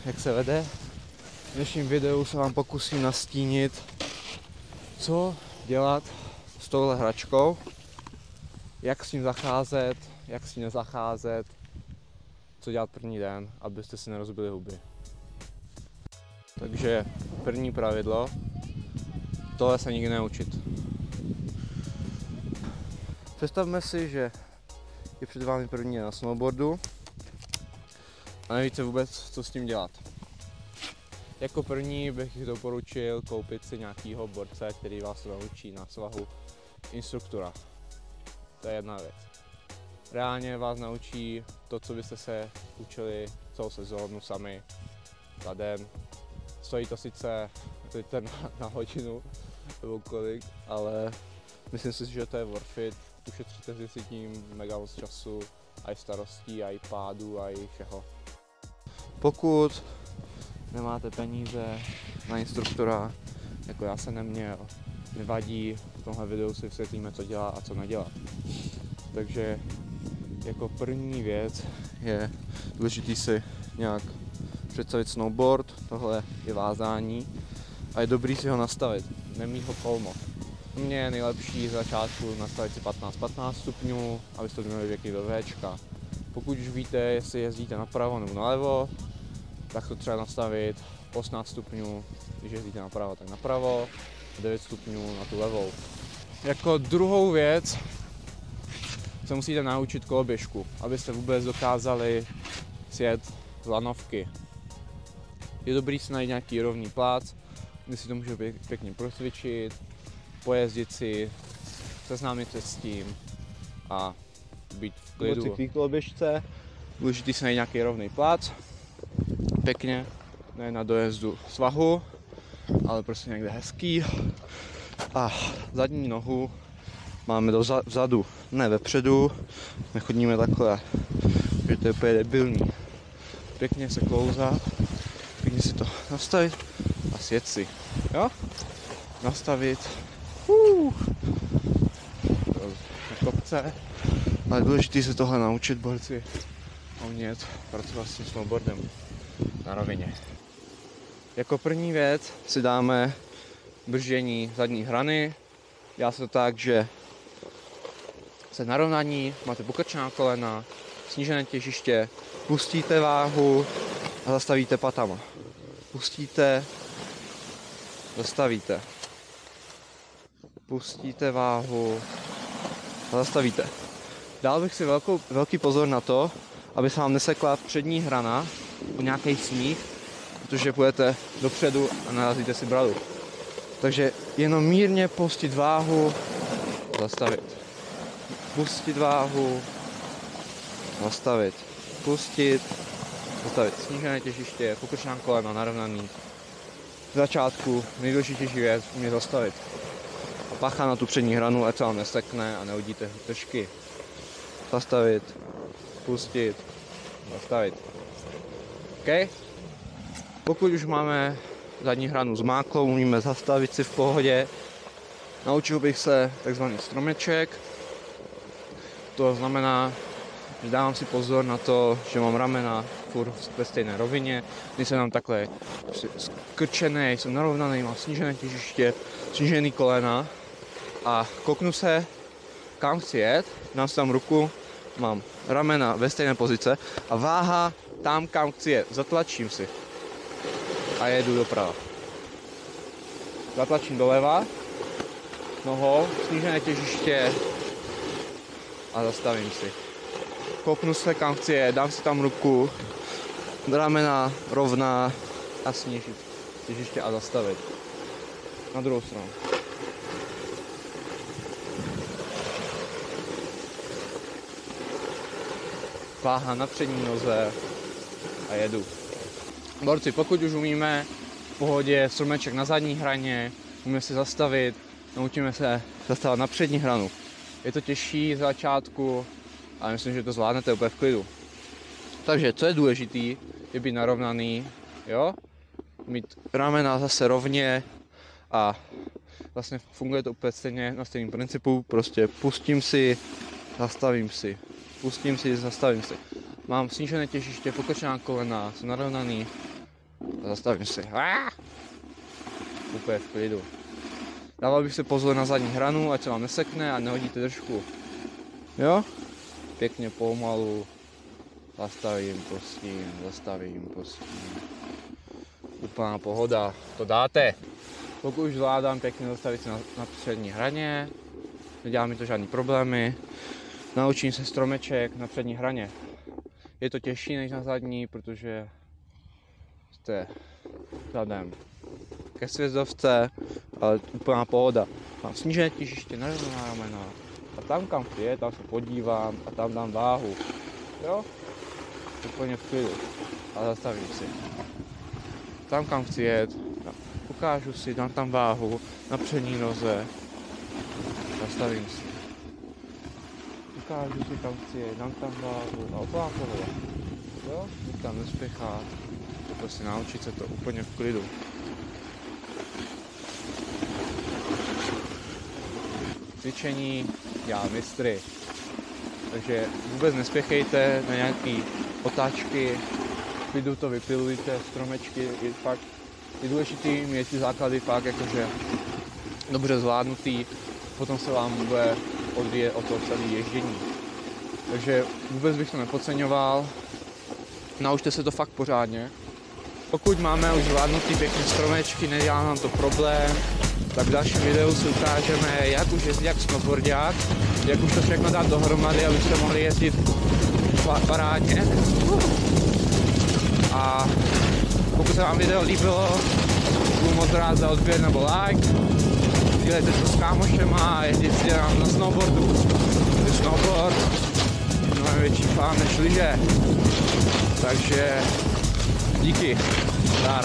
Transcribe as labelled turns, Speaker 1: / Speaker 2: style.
Speaker 1: Jak se vede. V dnešním videu se vám pokusím nastínit, co dělat s touhle hračkou, jak s ním zacházet, jak s ním nezacházet, co dělat první den, abyste si nerozbili huby. Takže první pravidlo, tohle se nikdy neučit. Představme si, že je před vámi první den na snowboardu a nevíte vůbec, co s tím dělat. Jako první bych doporučil koupit si nějakýho borce, který vás naučí na svahu instruktora. To je jedna věc. Reálně vás naučí to, co byste se učili celou sezónu sami za den. Stojí to sice na hodinu nebo kolik, ale myslím si, že to je worth it. Ušetříte si tím mega moc času, a i starostí, a i pádů, a i všeho. Pokud nemáte peníze na instruktora, jako já jsem neměl, nevadí, v tomhle videu si vysvětlíme, co dělá a co nedělá. Takže jako první věc je důležitý si nějak představit snowboard, tohle je vázání a je dobrý si ho nastavit, nemít ho kolmo. Mně je nejlepší z začátku nastavit si 15 stupňů, abyste to měli pěkný do Včka. Pokud už víte, jestli jezdíte napravo nebo nalevo, tak to třeba nastavit 18 stupňů, když jezdíte napravo, tak napravo, 9 stupňů na tu levou. Jako druhou věc se musíte naučit koloběžku, abyste vůbec dokázali sjet z lanovky. Je dobrý si najít nějaký rovný plác, kde si to můžete pěkně procvičit, pojezdit si, seznámit se s tím a být v klidu. Po cyklí koloběžce důležitý si najít nějaký rovný plác, pěkně, ne na dojezdu svahu, ale prostě někde hezký. A zadní nohu máme vzadu, ne vepředu, nechodíme takhle, protože to je úplně debilní. Pěkně se klouzat, pěkně si to nastavit a sjet si, jo? Nastavit, na kopce, ale je důležité se tohle naučit, borci, a umět pracovat s tím snowboardem na rovině. Jako první věc si dáme brždění zadní hrany. Dělá se to tak, že se narovnaní, máte pokrčená kolena, snížené těžiště, pustíte váhu a zastavíte patama. Pustíte, zastavíte. Pustíte váhu a zastavíte. Dal bych si velký pozor na to, aby se vám nesekla přední hrana o nějaký sníh, protože půjdete dopředu a narazíte si bradu. Takže jenom mírně pustit váhu, zastavit. Pustit váhu, zastavit. Pustit, zastavit. Snížené těžiště, pokrčená kolena, narovnaný. V začátku nejdůležitější věc umět zastavit. A pacha na tu přední hranu, ať se vám nesekne a neuvidíte držky. Zastavit, pustit, zastavit. OK? Pokud už máme zadní hranu zmáklou, umíme zastavit si v pohodě. Naučil bych se takzvaný stromeček. To znamená, že dávám si pozor na to, že mám ramena furt ve stejné rovině. Nejsem tam takhle skrčený, jsem narovnaný, mám snížené těžiště, snížený kolena a kouknu se, kam chci jet, dám si tam ruku, mám ramena ve stejné pozice a váha tam, kam chci jet. Zatlačím si a jedu doprava. Zatlačím doleva, nohou, snížené těžiště a zastavím si. Kouknu se, kam chci jet, dám si tam ruku, ramena rovná a snížit těžiště a zastavit. Na druhou stranu. Váha na přední noze a jedu. Borci, pokud už umíme v pohodě stromeček na zadní hraně, umíme se zastavit, naučíme se zastavit na přední hranu. Je to těžší z začátku, ale myslím, že to zvládnete úplně v klidu. Takže co je důležitý, je být narovnaný, jo? Mít ramena zase rovně a vlastně funguje to úplně stejně na stejném principu, prostě pustím si, zastavím si, pustím si, zastavím si. mám snížené těžiště, pokrčená kolena, jsem narovnaný a zastavím si. Úplně v klidu. Dával bych si pozor na zadní hranu, ať se vám nesekne a nehodíte držku. Jo? Pěkně pomalu. Zastavím, pustím. Úplná pohoda, to dáte. Pokud už zvládám pěkně zastavit se na přední hraně, nedělá mi to žádný problémy. Naučím se stromeček na přední hraně. Je to těžší než na zadní, protože jste vzhledem ke svězdovce, ale úplná pohoda. Mám snížené těžiště, narovnaná ramena. A tam kam chci jet, tam se podívám a tam dám váhu. Jo? Úplně v klidu. A zastavím si. Tam kam chci jet, ukážu si, dám tam váhu na přední noze. Zastavím si. Ukážu si, kam chci jet, dám tam váhu a úplná pohoda. Jo? Nikam nespěchat. Prostě naučit se to úplně v klidu. Cvičení dělá mistry. Takže vůbec nespěchejte na nějaký otáčky, v klidu to vypilujte, stromečky, je důležitý mít ty základy fakt jakože dobře zvládnutý, potom se vám bude odvíjet o to celé ježdění. Takže vůbec bych to nepodceňoval, naučte se to fakt pořádně. Pokud máme už zvládnutý pěkně stromečky, nedělá nám to problém, tak v dalším videu si ukážeme, jak už jezdit jak snowboardák, jak už to všechno dát dohromady, abyste mohli jezdit parádně. A pokud se vám video líbilo, budu moc rád za odběr nebo like. Sdílejte to s kámošema a jezdit si na snowboardu. Snowboard je mnohem větší fán než lyže. Takže díky. Zdar.